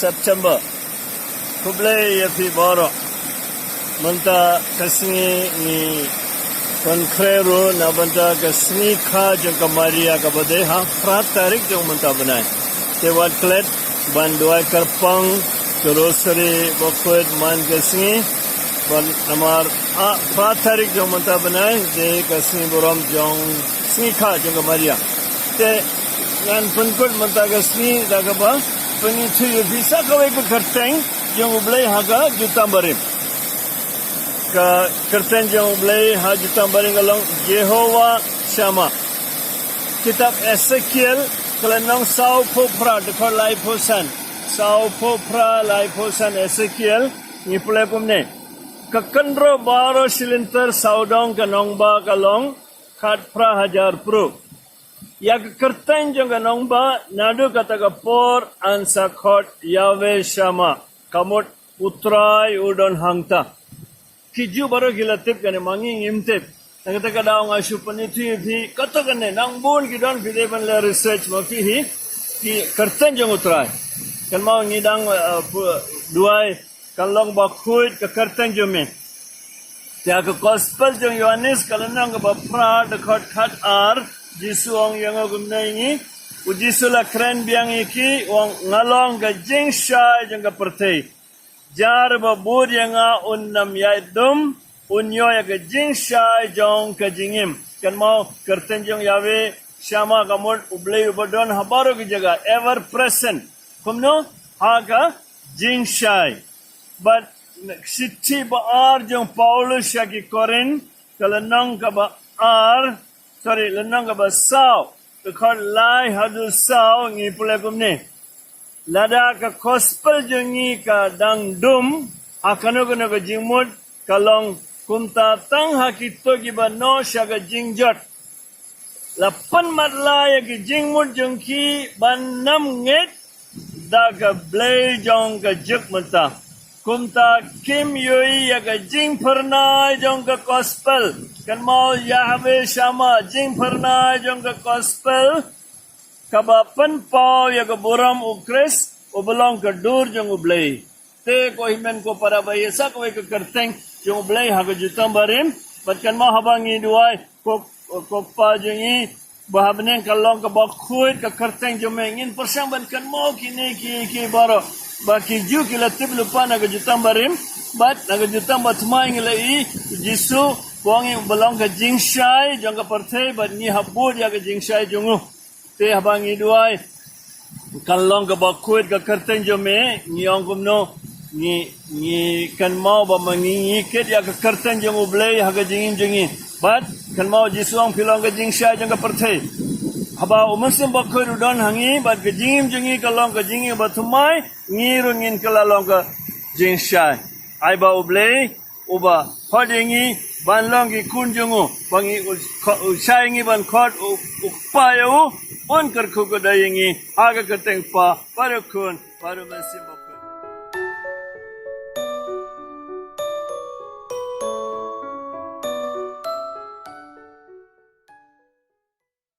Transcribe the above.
September. Kublai ya fi boro. Manta kasni ni konkrero na banta kasni kha jong kamaria ka bade ha prat tarik jong manta banai. Te wat klet banduai karpang grocery bokut man kasni ban namar prat tarik jong manta banai de kasni borom jong sni kha jong kamaria. Te ngan penkut manta kasni dagaba pengi thu visa kawai ko kerteng jong ublai haga juta barim. Ka kerten jong ublai ha juta barim galong Jehovah Shama. Kitab Ezekiel kelenong sau popra dekor lai posan. Sau popra lai posan Ezekiel ni pulai kumne. Kekenro baro silinter saudong kanong ba kalong khat pra hajar pro. Ya kerten jong kanong ba nadu kata kapor ansa khot Yahweh Shama. Kamut utrai udon hangta. Kiju baru gilatip kane mangi ngimtip. Nangata daong asu panithi thi kato kane nang bun kidon pide ban le research mafi hi ki kerten jong utrai. Kan mau ngidang duai kalong bakhuit ke kerten jome. Ya ke gospel jong Yohanes kalenang ke bapra de khot khat ar Jisu ong yang gumna ini ujisu la kren biang iki wong ngalong ke jing sha jong ke pertei. Jar babur yang unnam yaidum unyo ya ke jing sha jong ke jingim. Kan mau kerten jong Yahweh Shama kamut ublei ubadon habaro ki jaga ever present. Kumno haga jing sha. But sitti baar jong Paulus ya ki Korin kalenang ka baar lenang ka basau dekor lai hadu sau ngi pula kumne. Lada ka gospel jongi ka dang dum akano kono ka jingmut kalong kumta tang hakito ki ba no sya ka jingjot. Lapan matla ya ki jingmut jongki banam nget da ka blay jong ka juk mata. Kumta kim yui ya ka jing pernai jong ka gospel. Kan mau Yahweh Shama jing pernai jong ka gospel. Kabapan pau ya ka buram ukris ubelong ka dur jong ublay. Te ko himen ko para bayesa ko ka kerteng jong ublay ha ka jutang barim. Bat kan mau habangi duai ko pa jongi bahabnen kalong ka bakhuit ka kerteng jong mengin persang ban kan mau kini ki baro. Baki ju kilatip lupa naga jutang barim, bat naga jutang bat mai ngilai Jisu buangi belong ke jingshai jong ka pertei bat ni habud ya ke jingshai jongu. Te habangi duai kalong ka bakuit ka kerten jome ni ong kumno ni kan mau ba mangingikit ya ka kerten jong ublei ha ka jingin jongi. Bat kan mau Jisu ong pilong ka jingshai jong ka pertei. Haba umusum bakuit udon hangi bat ka jingim jongi kalong ka jingim batumai ngirungin kalalong ka jingshai. Ai ba ublei uba hodingi banlong ki kunjungu bangi usai ngi ban khot upayu on kar khu ko dayengi aga ka teng pa parukun paru masim